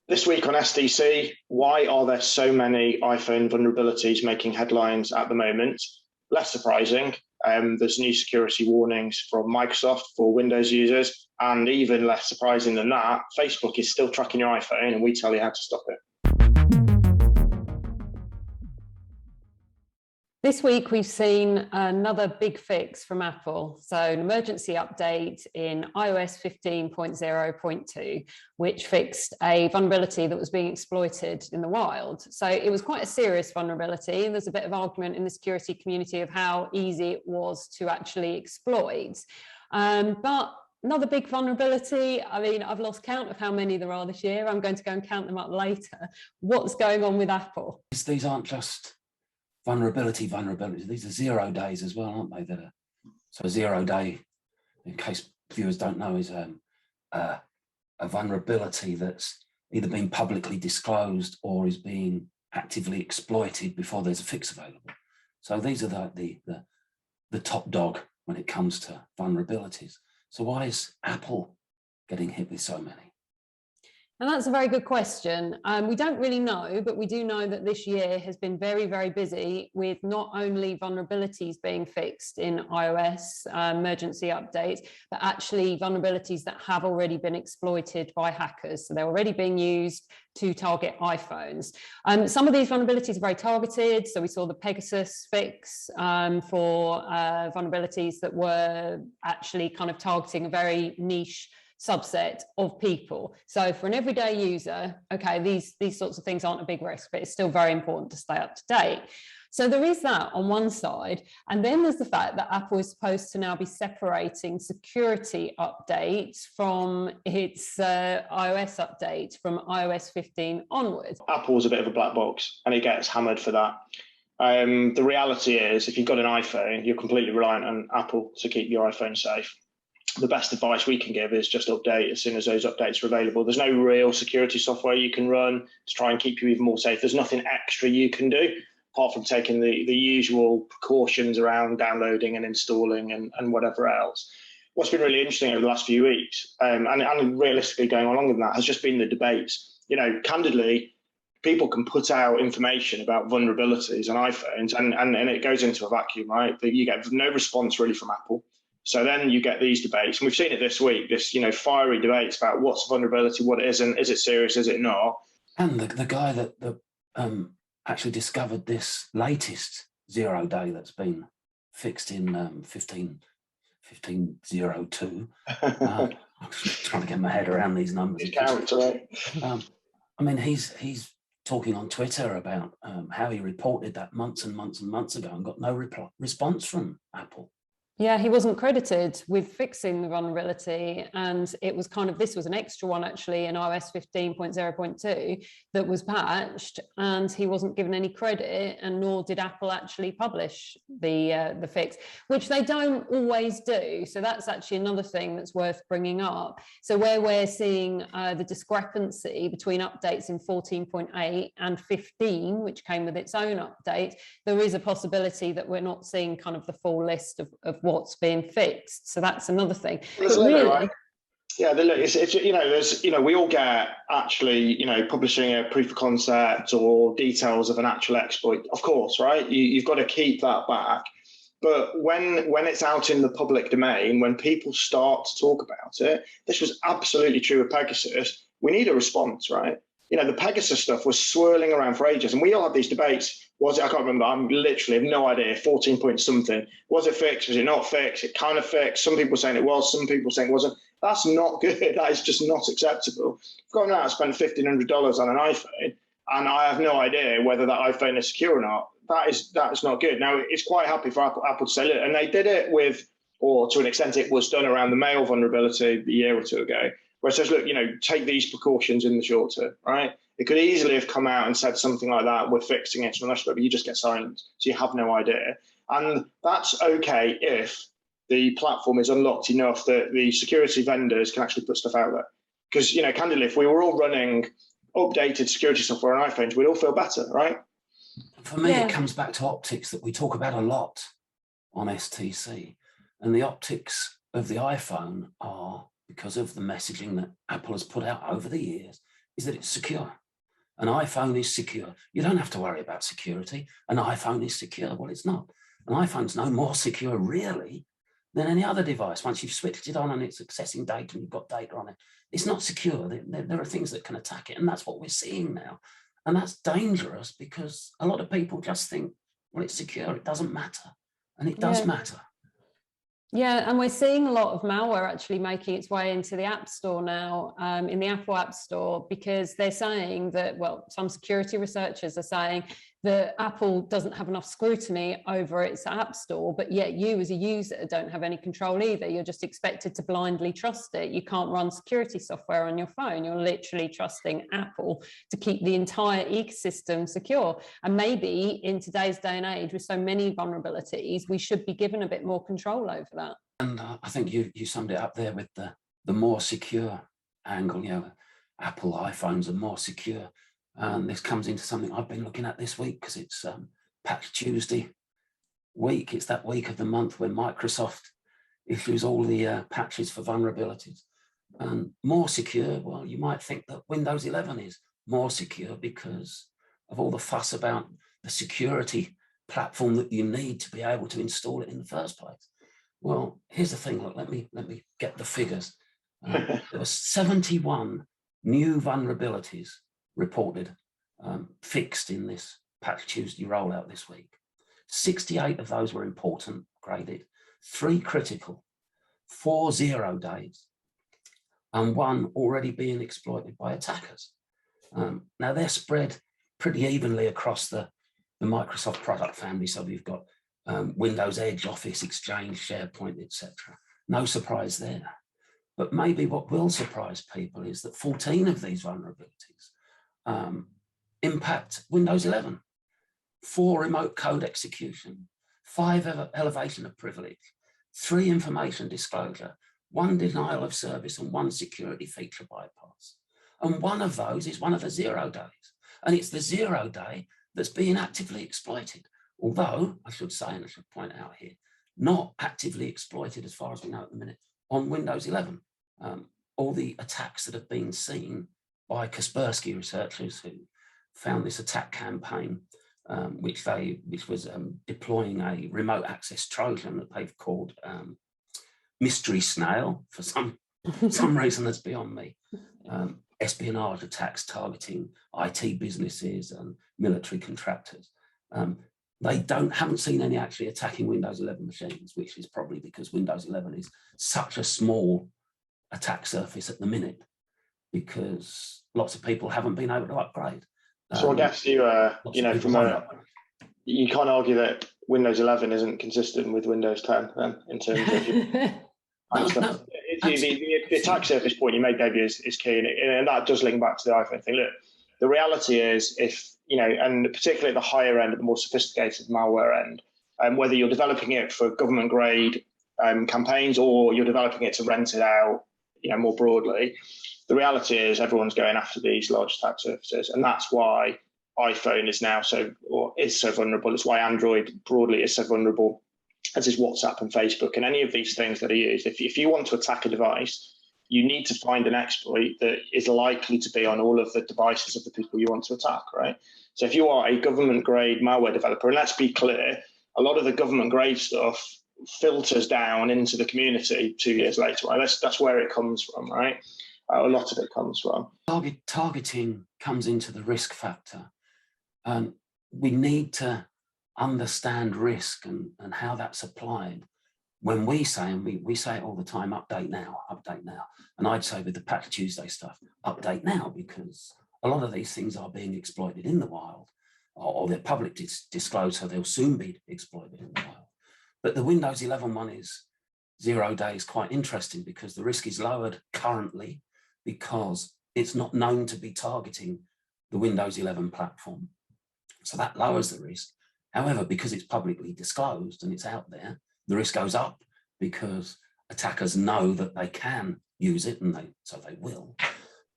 This week on SDC, why are there so many iPhone vulnerabilities making headlines at the moment? Less surprising, there's new security warnings from Microsoft for Windows users, and even less surprising than that, Facebook is still tracking your iPhone and we tell you how to stop it. This week, we've seen another big fix from Apple. So an emergency update in iOS 15.0.2, which fixed a vulnerability that was being exploited in the wild. So it was quite a serious vulnerability. There's a bit of argument in the security community of how easy it was to actually exploit. But another big vulnerability, I mean, I've lost count of how many there are this year. I'm going to go and count them up later. What's going on with Apple? These aren't just vulnerabilities. These are 0 days as well, aren't they? So a 0 day, in case viewers don't know, is a vulnerability that's either been publicly disclosed or is being actively exploited before there's a fix available. So these are the top dog when it comes to vulnerabilities. So why is Apple getting hit with so many? And that's a very good question. We don't really know, but we do know that this year has been very, very busy with not only vulnerabilities being fixed in iOS emergency updates, but actually vulnerabilities that have already been exploited by hackers. So they're already being used to target iPhones. Some of these vulnerabilities are very targeted. So we saw the Pegasus fix for vulnerabilities that were actually kind of targeting a very niche subset of people. So for an everyday user, okay, these sorts of things aren't a big risk, but it's still very important to stay up to date. So there is that on one side. And then there's the fact that Apple is supposed to now be separating security updates from its iOS updates from iOS 15 onwards. Apple's a bit of a black box and it gets hammered for that. The reality is, if you've got an iPhone, you're completely reliant on Apple to keep your iPhone safe. The best advice we can give is just update as soon as those updates are available. There's no real security software you can run to try and keep you even more safe. There's nothing extra you can do apart from taking the usual precautions around downloading and installing and whatever else. What's been really interesting over the last few weeks, and realistically going along with that, has just been the debates. You know, candidly, people can put out information about vulnerabilities on iPhones and it goes into a vacuum, right? You get no response really from Apple. So then you get these debates, and we've seen it this week, this, fiery debates about what's vulnerability, what it isn't, is it serious, is it not? And the guy that actually discovered this latest 0 day that's been fixed in 15.02. I'm trying to get my head around these numbers. Right? I mean, he's talking on Twitter about how he reported that months and months and months ago and got no response from Apple. Yeah, he wasn't credited with fixing the vulnerability, and it was this was an extra one actually in iOS 15.0.2 that was patched, and he wasn't given any credit, and nor did Apple actually publish the fix, which they don't always do. So that's actually another thing that's worth bringing up. So where we're seeing the discrepancy between updates in 14.8 and 15, which came with its own update, there is a possibility that we're not seeing kind of the full list of what's being fixed. So that's another thing. Really, right? Yeah, we all get actually, publishing a proof of concept or details of an actual exploit, of course, right? You've got to keep that back. But when it's out in the public domain, when people start to talk about it, this was absolutely true with Pegasus. We need a response, right? The Pegasus stuff was swirling around for ages, and we all had these debates. Was it? I can't remember. I'm literally have no idea. 14 point something. Was it fixed? Was it not fixed? It kind of fixed. Some people saying it was. Some people saying it wasn't. That's not good. That is just not acceptable. I've gone out and spent $1,500 on an iPhone, and I have no idea whether that iPhone is secure or not. That is not good. Now, it's quite happy for Apple to say, look, and they did it with, or to an extent, it was done around the mail vulnerability a year or two ago, where it says, look, take these precautions in the short term, right? It could easily have come out and said something like that, we're fixing it, but you just get silent, so you have no idea. And that's okay if the platform is unlocked enough that the security vendors can actually put stuff out there. Because, candidly, if we were all running updated security software on iPhones, we'd all feel better, right? For me, it comes back to optics that we talk about a lot on STC. And the optics of the iPhone are, because of the messaging that Apple has put out over the years, is that it's secure. An iPhone is secure. You don't have to worry about security. An iPhone is secure. Well, it's not. An iPhone's no more secure, really, than any other device. Once you've switched it on and it's accessing data and you've got data on it, it's not secure. There are things that can attack it, and that's what we're seeing now. And that's dangerous because a lot of people just think, well, it's secure, it doesn't matter. And it does matter. Yeah, and we're seeing a lot of malware actually making its way into the App Store now, in the Apple App Store, because they're saying that, well, some security researchers are saying that Apple doesn't have enough scrutiny over its App Store, but yet you as a user don't have any control either. You're just expected to blindly trust it. You can't run security software on your phone. You're literally trusting Apple to keep the entire ecosystem secure. And maybe in today's day and age, with so many vulnerabilities, we should be given a bit more control over that. And I think you summed it up there with the more secure angle. You know, Apple iPhones are more secure. And this comes into something I've been looking at this week because it's Patch Tuesday week. It's that week of the month when Microsoft issues all the patches for vulnerabilities. And more secure, well, you might think that Windows 11 is more secure because of all the fuss about the security platform that you need to be able to install it in the first place. Well, here's the thing. Look, let me get the figures. There were 71 new vulnerabilities reported, fixed in this Patch Tuesday rollout this week. 68 of those were important, graded, 3 critical, 4 0 days, and 1 already being exploited by attackers. Now they're spread pretty evenly across the Microsoft product family. So we've got Windows Edge, Office, Exchange, SharePoint, etc. No surprise there. But maybe what will surprise people is that 14 of these vulnerabilities impact Windows 11. 4 remote code execution, 5 elevation of privilege, 3 information disclosure, 1 denial of service, and 1 security feature bypass. And one of those is one of the 0 days. And it's the 0 day that's being actively exploited. Although, I should say, and I should point out here, not actively exploited as far as we know at the minute on Windows 11. All the attacks that have been seen by Kaspersky researchers who found this attack campaign, which was deploying a remote access Trojan that they've called Mystery Snail for some reason that's beyond me. Espionage attacks targeting IT businesses and military contractors. They haven't seen any actually attacking Windows 11 machines, which is probably because Windows 11 is such a small attack surface at the minute, because lots of people haven't been able to upgrade. So I guess you can't argue that Windows 11 isn't consistent with Windows 10 then, in terms of the attack surface point you made, David, is key, and that does link back to the iPhone thing. Look, the reality is, if and particularly at the higher end, at the more sophisticated malware end, whether you're developing it for government grade campaigns or you're developing it to rent it out, more broadly, the reality is everyone's going after these large attack surfaces, and that's why iPhone is now so vulnerable. It's why Android broadly is so vulnerable, as is WhatsApp and Facebook and any of these things that are used. If you want to attack a device, you need to find an exploit that is likely to be on all of the devices of the people you want to attack, right? So if you are a government grade malware developer, and let's be clear, a lot of the government grade stuff filters down into the community 2 years later, right? That's where it comes from, right? A lot of it comes from. Targeting comes into the risk factor. We need to understand risk and how that's applied. When we say, and we say it all the time, update now. And I'd say with the Patch Tuesday stuff, update now, because a lot of these things are being exploited in the wild, or they're public disclosed, so they'll soon be exploited in the wild. But the Windows 11 one is 0 days, quite interesting, because the risk is lowered currently because it's not known to be targeting the Windows 11 platform. So that lowers the risk. However, because it's publicly disclosed and it's out there, the risk goes up because attackers know that they can use it, and so they will.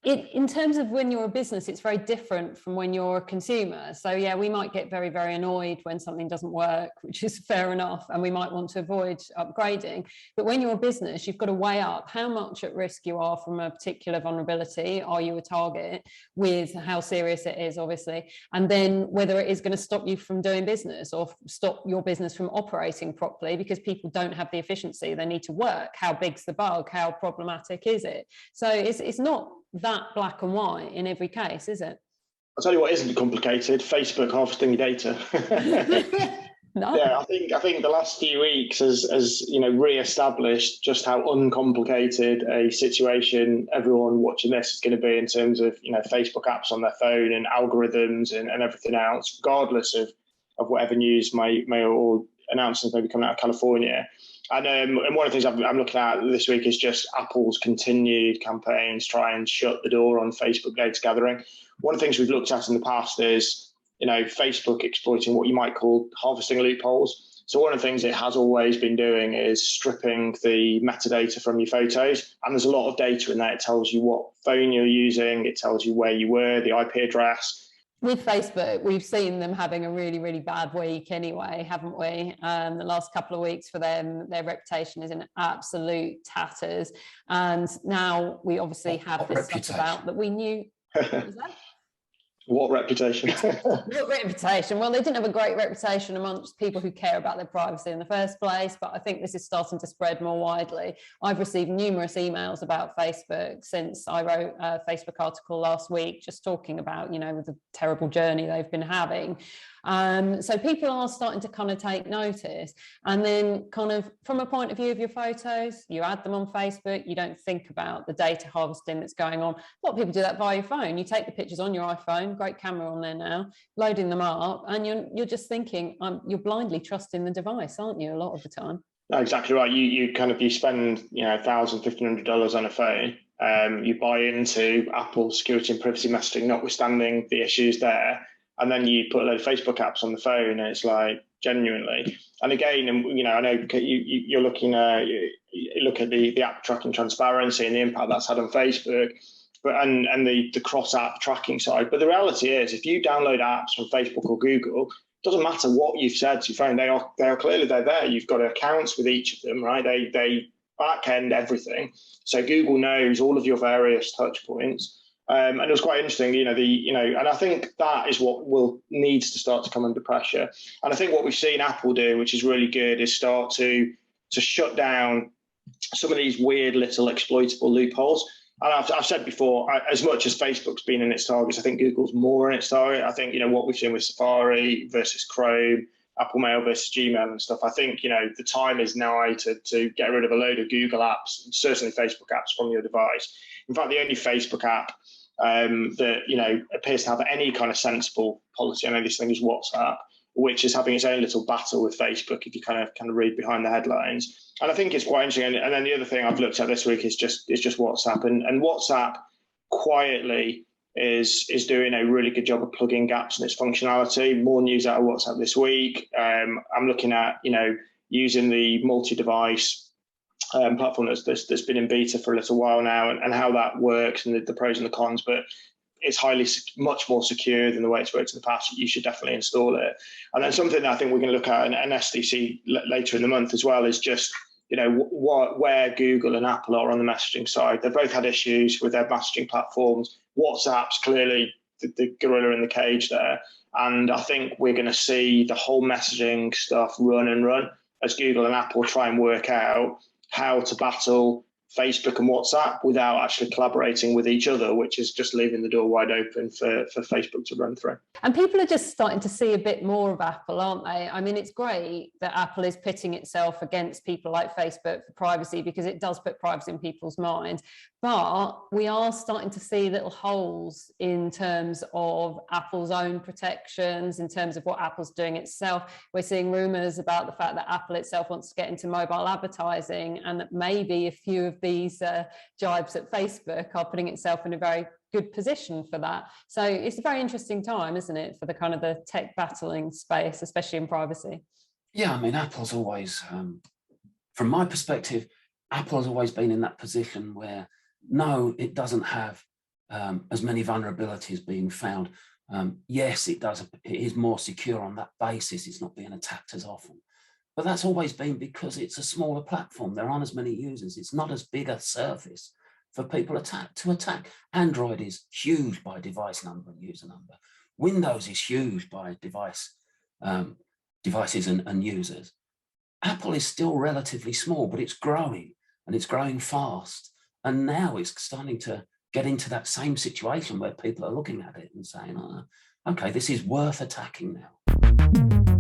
In terms of when you're a business, it's very different from when you're a consumer. So yeah, we might get very, very annoyed when something doesn't work, which is fair enough, and we might want to avoid upgrading. But when you're a business, you've got to weigh up how much at risk you are from a particular vulnerability. Are you a target? With how serious it is, obviously, and then whether it is going to stop you from doing business or stop your business from operating properly because people don't have the efficiency they need to work. How big's the bug? How problematic is it? So it's not that black and white in every case, is it? I'll tell you what isn't complicated: Facebook harvesting your data. No. Yeah, I think the last few weeks has re-established just how uncomplicated a situation everyone watching this is going to be in terms of Facebook apps on their phone and algorithms and everything else, regardless of whatever news may or announcements may be coming out of California. And one of the things I'm looking at this week is just Apple's continued campaigns try and shut the door on Facebook data gathering. One of the things we've looked at in the past is Facebook exploiting what you might call harvesting loopholes. So one of the things it has always been doing is stripping the metadata from your photos. And there's a lot of data in there. It tells you what phone you're using. It tells you where you were, the IP address. With Facebook, we've seen them having a really, really bad week anyway, haven't we? The last couple of weeks for them, their reputation is in absolute tatters. And now we obviously have this stuff about that we knew. What reputation? What reputation? Well, they didn't have a great reputation amongst people who care about their privacy in the first place, but I think this is starting to spread more widely. I've received numerous emails about Facebook since I wrote a Facebook article last week, just talking about, the terrible journey they've been having. So people are starting to kind of take notice, and then kind of from a point of view of your photos, you add them on Facebook, you don't think about the data harvesting that's going on. A lot of people do that via your phone. You take the pictures on your iPhone, great camera on there now, loading them up, and you're just thinking, you're blindly trusting the device, aren't you, a lot of the time? No, exactly right. You spend $1,000, $1,500 on a phone. You buy into Apple security and privacy messaging, notwithstanding the issues there. And then you put a load of Facebook apps on the phone, and it's like genuinely. And again, I know you're looking you look at the app tracking transparency and the impact that's had on Facebook, and the cross app tracking side. But the reality is, if you download apps from Facebook or Google, it doesn't matter what you've said to your phone. They are clearly there. You've got accounts with each of them, right? They back end everything. So Google knows all of your various touch points. And it was quite interesting, and I think that is what needs to start to come under pressure. And I think what we've seen Apple do, which is really good, is start to shut down some of these weird little exploitable loopholes. And I've said before, as much as Facebook's been in its targets, I think Google's more in its target. I think, what we've seen with Safari versus Chrome, Apple Mail versus Gmail and stuff, I think, the time is nigh to get rid of a load of Google apps, certainly Facebook apps from your device. In fact, the only Facebook app that appears to have any kind of sensible policy, I know this thing is WhatsApp, which is having its own little battle with Facebook if you kind of read behind the headlines. And I think it's quite interesting. And then the other thing I've looked at this week is just WhatsApp, and WhatsApp quietly is doing a really good job of plugging gaps in its functionality. More news out of WhatsApp this week. I'm looking at using the multi-device platform that's been in beta for a little while now, and how that works and the pros and the cons, but it's much more secure than the way it's worked in the past. You should definitely install it. And then something that I think we're going to look at an SDC later in the month as well is just where Google and Apple are on the messaging side. They've both had issues with their messaging platforms. WhatsApp's clearly the gorilla in the cage there, and I think we're going to see the whole messaging stuff run as Google and Apple try and work out how to battle Facebook and WhatsApp without actually collaborating with each other, which is just leaving the door wide open for Facebook to run through. And people are just starting to see a bit more of Apple, aren't they? I mean, it's great that Apple is pitting itself against people like Facebook for privacy, because it does put privacy in people's minds. But we are starting to see little holes in terms of Apple's own protections, in terms of what Apple's doing itself. We're seeing rumours about the fact that Apple itself wants to get into mobile advertising, and that maybe a few of these jibes at Facebook are putting itself in a very good position for that. So it's a very interesting time, isn't it, for the kind of the tech battling space, especially in privacy? Yeah, I mean, Apple's always, from my perspective, Apple has always been in that position where, no, it doesn't have as many vulnerabilities being found. Yes, it is more secure on that basis. It's not being attacked as often. But that's always been because it's a smaller platform. There aren't as many users. It's not as big a surface for people to attack. Android is huge by device number and user number. Windows is huge by devices and users. Apple is still relatively small, but it's growing, and it's growing fast. And now it's starting to get into that same situation where people are looking at it and saying, oh, okay, this is worth attacking now.